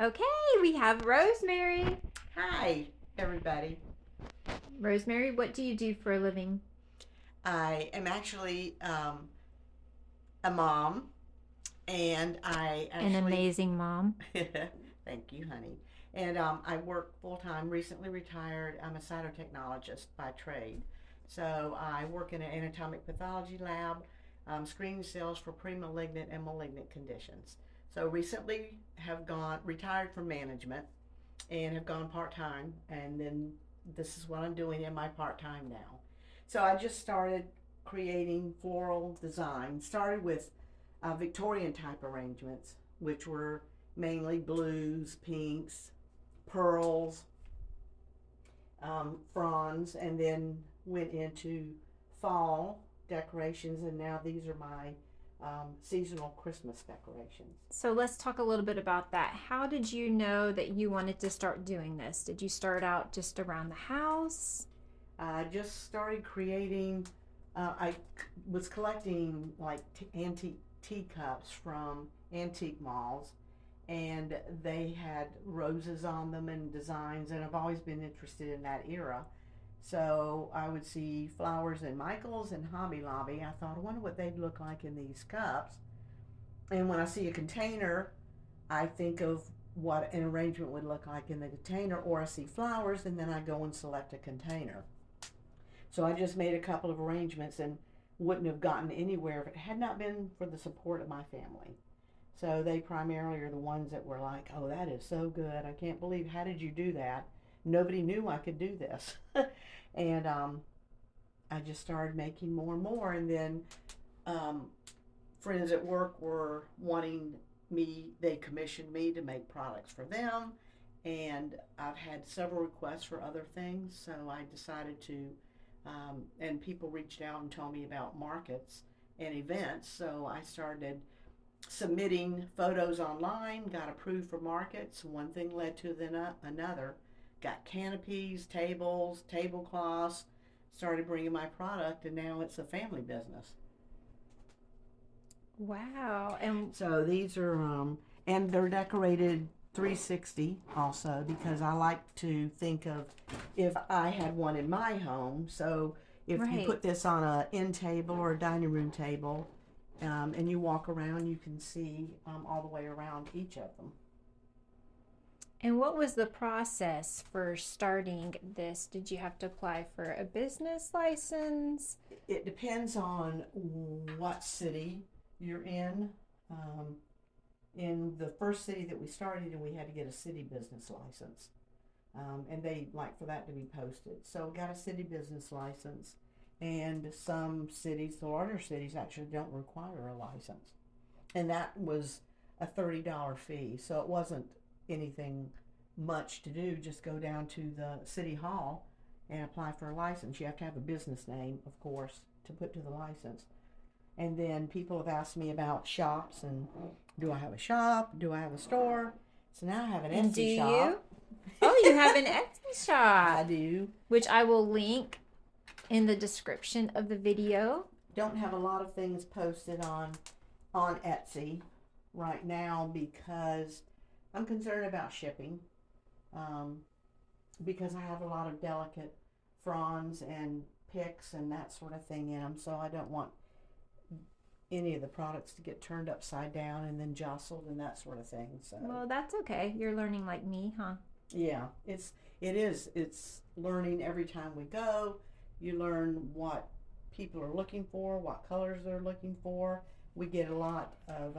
Okay, we have Rosemary. Hi, everybody. Rosemary, what do you do for a living? I am actually a mom, and I An actually, amazing mom. thank you, honey. And I work full time, recently retired. I'm a cytotechnologist by trade. So I work in an anatomic pathology lab, screening cells for pre-malignant and malignant conditions. So recently have gone retired from management and have gone part time, and then this is what I'm doing in my part time now. So I just started creating floral design. Started with Victorian type arrangements, which were mainly blues, pinks, pearls, fronds, and then went into fall decorations, and now these are my seasonal Christmas decorations. So let's talk a little bit about that. How did you know that you wanted to start doing this? Did you start out just around the house? I just started creating. I was collecting like antique teacups from antique malls, and they had roses on them and designs, and I've always been interested in that era. So I would see flowers in Michael's and Hobby Lobby. I thought, I wonder what they'd look like in these cups. And when I see a container, I think of what an arrangement would look like in the container, or I see flowers, and then I go and select a container. So I just made a couple of arrangements and wouldn't have gotten anywhere if it had not been for the support of my family. So they primarily are the ones that were like, oh, that is so good. I can't believe, how did you do that? Nobody knew I could do this. And I just started making more and more. And then um, friends at work were wanting me, they commissioned me to make products for them. And I've had several requests for other things. So I decided to, and people reached out and told me about markets and events. So I started submitting photos online, got approved for markets. One thing led to another. Got canopies, tables, tablecloths, started bringing my product, and now it's a family business. Wow. And So these are, and they're decorated 360 also, because I like to think of if I had one in my home. So if you right. put this on a end table or a dining room table, and you walk around, you can see all the way around each of them. And what was the process for starting this? Did you have to apply for a business license? It depends on what city you're in. Um, in the first city that we started in, we had to get a city business license. And they like for that to be posted. So got a city business license, and some cities, the larger cities, actually don't require a license. And that was a $30 fee, so it wasn't anything much to do. Just go down to the city hall and apply for a license. You have to have a business name, of course, to put to the license. And then people have asked me about shops, and do I have a shop? Do I have a store? So now I have an And do Etsy you? shop. Oh, you have an Etsy I shop, do. which I will link in the description of the video. Don't have a lot of things posted on Etsy right now because I'm concerned about shipping. Um, because I have a lot of delicate fronds and picks and that sort of thing in them, so I don't want any of the products to get turned upside down and then jostled and that sort of thing. So Well, that's okay. You're learning like me, huh? yeah, it's learning every time we go. You learn what people are looking for, what colors they're looking for. We get a lot of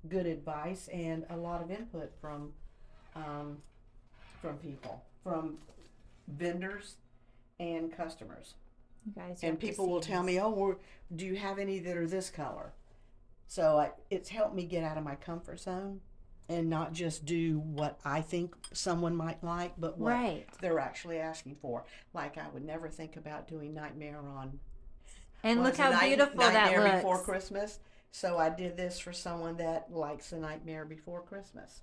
good advice and a lot of input um, from people, from vendors and customers. You guys And have to people see will tell this. me, "Oh, do you have any that are this color?" So it's helped me get out of my comfort zone and not just do what I think someone might like, but what Right. they're actually asking for. Like I would never think about doing Nightmare on And what look is a how beautiful that Nightmare Before looks. Christmas. So I did this for someone that likes the Nightmare Before Christmas.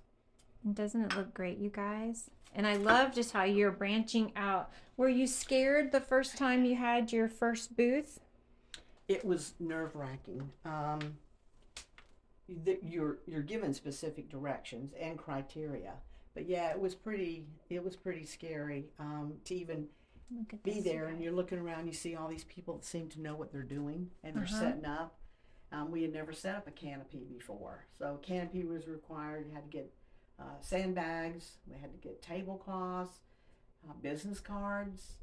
And doesn't it look great, you guys? And I love just how you're branching out. Were you scared the first time you had your first booth? It was nerve wracking. you're given specific directions and criteria. But yeah, it was pretty scary to even Look at be this, there, you and guys. you're looking around, you see all these people that seem to know what they're doing, and they're Uh-huh. setting up. We had never set up a canopy before, so canopy was required. You had to get sandbags, we had to get tablecloths, business cards,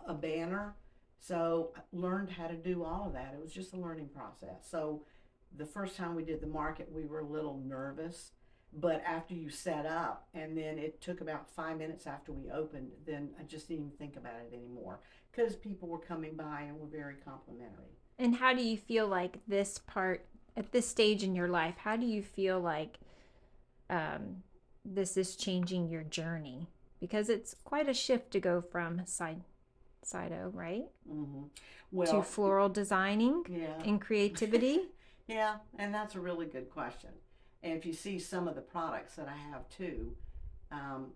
a banner. So I learned how to do all of that. It was just a learning process. So the first time we did the market, we were a little nervous. But after you set up, and then it took about 5 minutes after we opened, then I just didn't even think about it anymore because people were coming by and were very complimentary. And how do you feel like this part at this stage in your life? How do you feel like um, this is changing your journey? Because it's quite a shift to go from Sido, right, Mm-hmm. to Well, floral designing yeah. and creativity. Yeah, and that's a really good question. And if you see some of the products that I have too,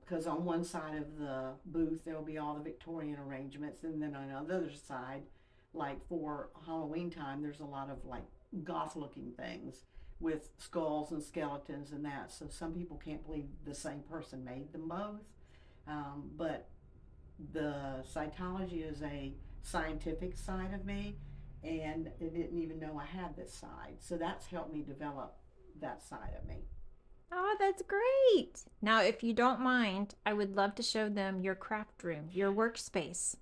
because on one side of the booth there will be all the Victorian arrangements, and then on the other side, like for Halloween time, there's a lot of like goth-looking things with skulls and skeletons and that. So some people can't believe the same person made them both. But the cytology is a scientific side of me, and I didn't even know I had this side. So that's helped me develop that side of me. Oh, that's great. Now, if you don't mind, I would love to show them your craft room, your workspace.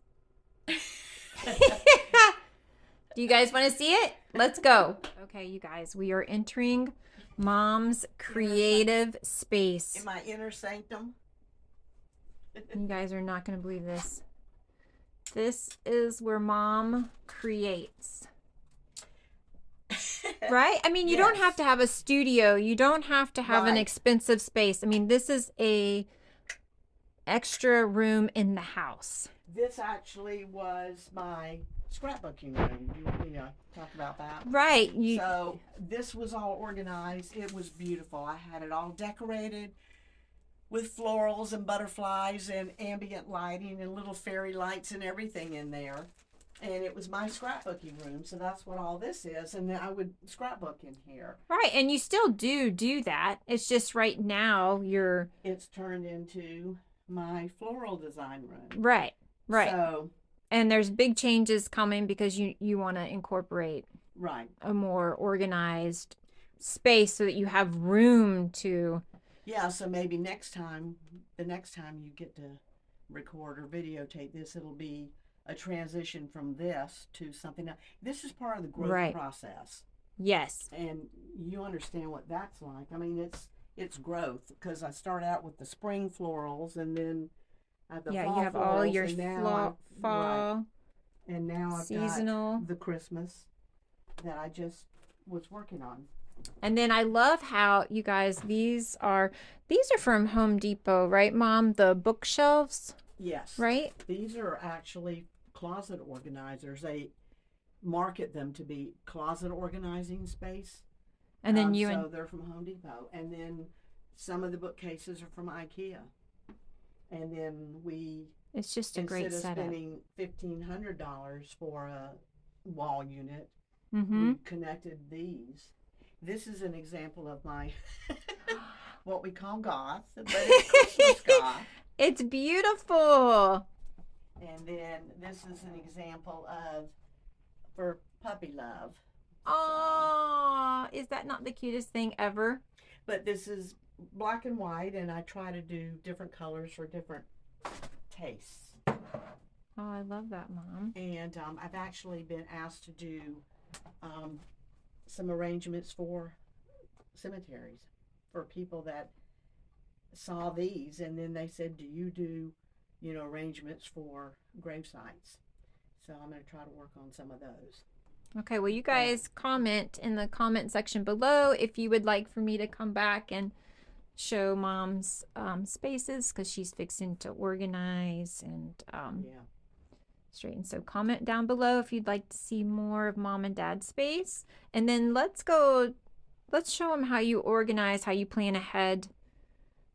Do you guys want to see it? Let's go. Okay, you guys, we are entering Mom's creative space. In my inner sanctum. You guys are not going to believe this. This is where Mom creates. Right? I mean, you don't have to have a studio. You don't have to have an Right. expensive space. I mean, this is a extra room in the house. This actually was my scrapbooking room. You want me to talk about that? Right. You So this was all organized. It was beautiful. I had it all decorated with florals and butterflies and ambient lighting and little fairy lights and everything in there. And it was my scrapbooking room, so that's what all this is. And then I would scrapbook in here. right, and you still do that. It's just right now you're It's turned into my floral design room. right. Right. So, And there's big changes coming because you want to incorporate right. a more organized space so that you have room to Yeah, so maybe the next time you get to record or videotape this, it'll be a transition from this to something else. This is part of the growth Right. process. yes. And you understand what that's like. I mean, it's growth because I start out with the spring florals, and then I have the Yeah, fall you have all florals, your and now fall right, and now I've seasonal. got the Christmas that I just was working on. And then I love how you guys these are from Home Depot, right, Mom? The bookshelves, Yes, right? these are actually closet organizers. They market them to be closet organizing space. And then So they're from Home Depot, and then some of the bookcases are from IKEA. And then we, it's just a great instead of setup. spending $1,500 for a wall unit, Mm-hmm. we connected these. This is an example of my what we call goth, but it's Christmas goth. It's beautiful. And then this is an example of for puppy love. Oh, is that not the cutest thing ever? But this is black and white, and I try to do different colors for different tastes. Oh, I love that, Mom. And I've actually been asked to do some arrangements for cemeteries for people that saw these, and then they said, "Do you do, arrangements for grave sites?" So I'm going to try to work on some of those. Okay, well, you guys comment in the comment section below if you would like for me to come back and show Mom's spaces because she's fixing to organize and Yeah. straighten. So comment down below if you'd like to see more of Mom and Dad's space. And then let's show them how you organize, how you plan ahead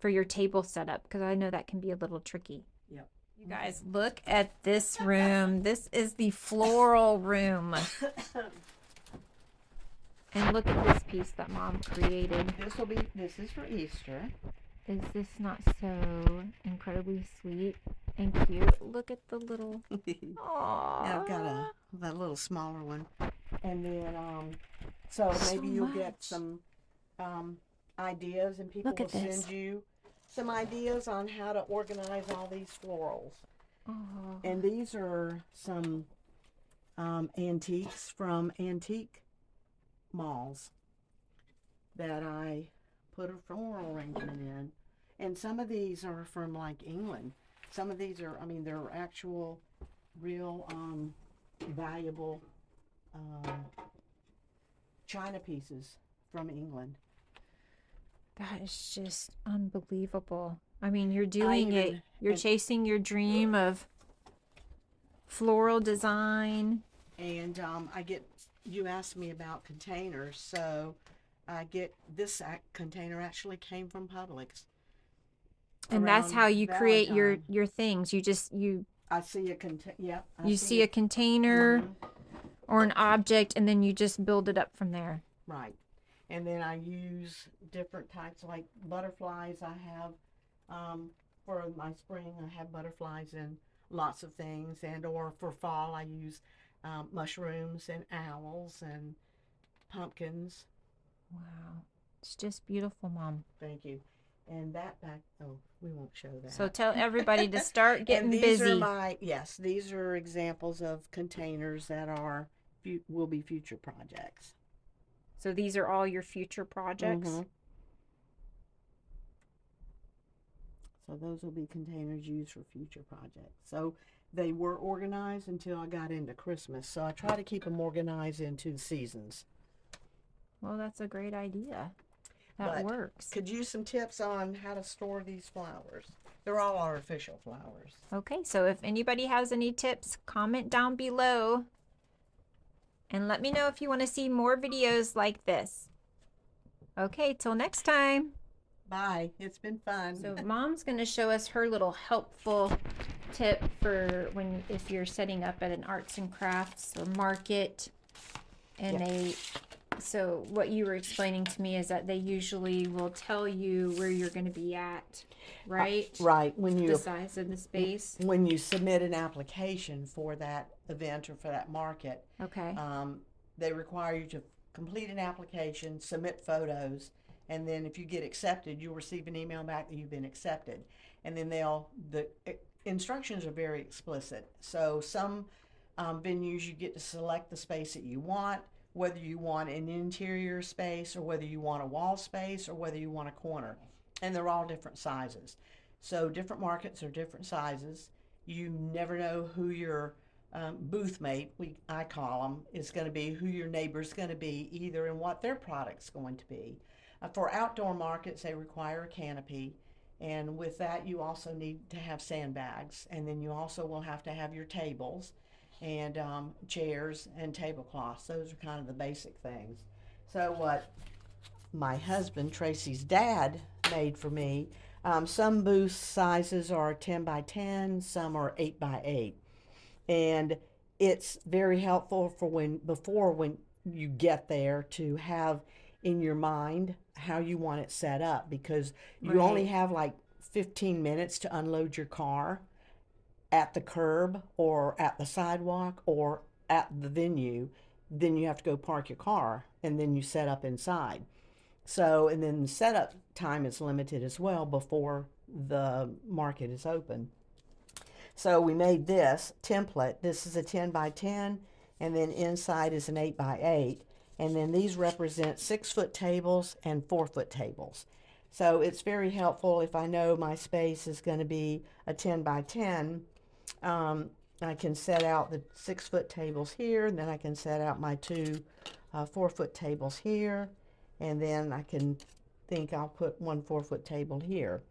for your table setup because I know that can be a little tricky. Yep. You guys, look at this room. This is the floral room. And look at this piece that Mom created. This is for Easter. Is this not so incredibly sweet and cute? Look at the little. Aww. Yeah, I've got that little smaller one, and then so maybe you'll get some ideas, and people will send you some ideas on how to organize all these florals. Oh. And these are some antiques from antique malls that I put a floral arrangement in. And some of these are from like England. Some of these are, I mean, they're actual, real, valuable china pieces from England. That is just unbelievable. I mean, you're doing it. You're chasing your dream of floral design. And you asked me about containers, so I get this container actually came from Publix. And that's how you create your things. I see a container. Yeah. You see a container or an object, and then you just build it up from there. Right. And then I use different types, like butterflies. I have for my spring, I have butterflies in lots of things, or for fall, I use mushrooms and owls and pumpkins. Wow, it's just beautiful, Mom. Thank you. And that back, we won't show that. So tell everybody to start getting these busy. These are examples of containers that will be future projects. So these are all your future projects? Mm-hmm. So those will be containers used for future projects. So they were organized until I got into Christmas. So I try to keep them organized into the seasons. Well, that's a great idea. That works. Could use some tips on how to store these flowers. They're all artificial flowers. Okay, so if anybody has any tips, comment down below. And let me know if you want to see more videos like this. Okay, till next time. Bye. It's been fun. So Mom's going to show us her little helpful tip for if you're setting up at an arts and crafts or market. And so what you were explaining to me is that they usually will tell you where you're going to be at, right? Right. The size of the space. When you submit an application for that event or for that market, okay. They require you to complete an application, submit photos, and then if you get accepted, you'll receive an email back that you've been accepted. And then the instructions are very explicit. So some venues you get to select the space that you want, whether you want an interior space or whether you want a wall space or whether you want a corner. And they're all different sizes. So different markets are different sizes. You never know who your booth mate, I call them, is going to be, who your neighbor's going to be either, and what their product's going to be. For outdoor markets, they require a canopy. And with that, you also need to have sandbags. And then you also will have to have your tables and chairs and tablecloths. Those are kind of the basic things. So what my husband, Tracy's dad, made for me, some booth sizes are 10 by 10, some are 8 by 8. And it's very helpful for when you get there to have in your mind how you want it set up, because you only have like 15 minutes to unload your car at the curb or at the sidewalk or at the venue. Then you have to go park your car and then you set up inside. So, and then the setup time is limited as well before the market is open. So we made this template. This is a 10 by 10, and then inside is an 8 by 8. And then these represent 6-foot tables and 4-foot tables. So it's very helpful if I know my space is going to be a 10 by 10. I can set out the 6-foot tables here, and then I can set out my 2 4-foot tables here, and then I can think I'll put 1 4-foot table here.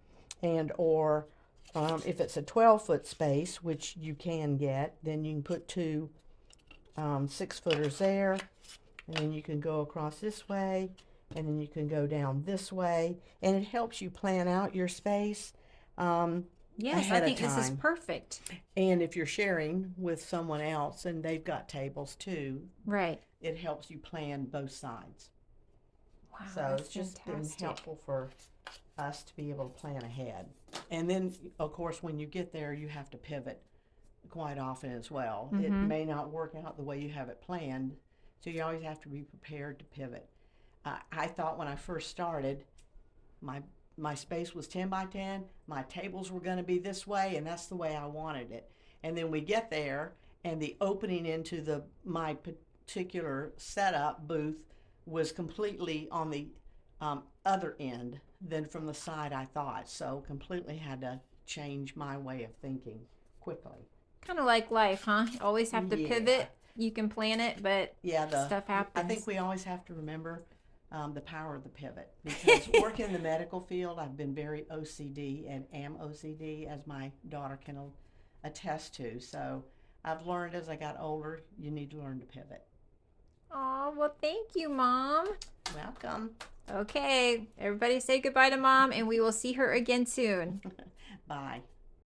And or if it's a 12-foot space, which you can get, then you can put 2 6-footers there, and then you can go across this way, and then you can go down this way, and it helps you plan out your space. Yes, I think this is perfect. And if you're sharing with someone else and they've got tables too, right, it helps you plan both sides. Wow, So that's it's just fantastic. been helpful for us to be able to plan ahead. And then, of course, when you get there, you have to pivot quite often as well. It may not work out the way you have it planned, so you always have to be prepared to pivot. I thought when I first started, my space was 10 by 10, my tables were going to be this way, and that's the way I wanted it. And then we get there, and the opening into my particular setup booth was completely on the other end than from the side I thought. So completely had to change my way of thinking quickly. Kind of like life, huh? You always have to Yeah. pivot. You can plan it, but Yeah, stuff happens. I think we always have to remember the power of the pivot, because working in the medical field, I've been very OCD and am OCD, as my daughter can attest to. So I've learned as I got older, you need to learn to pivot. Oh, well, thank you, Mom. Welcome. Okay, everybody say goodbye to Mom, and we will see her again soon. Bye.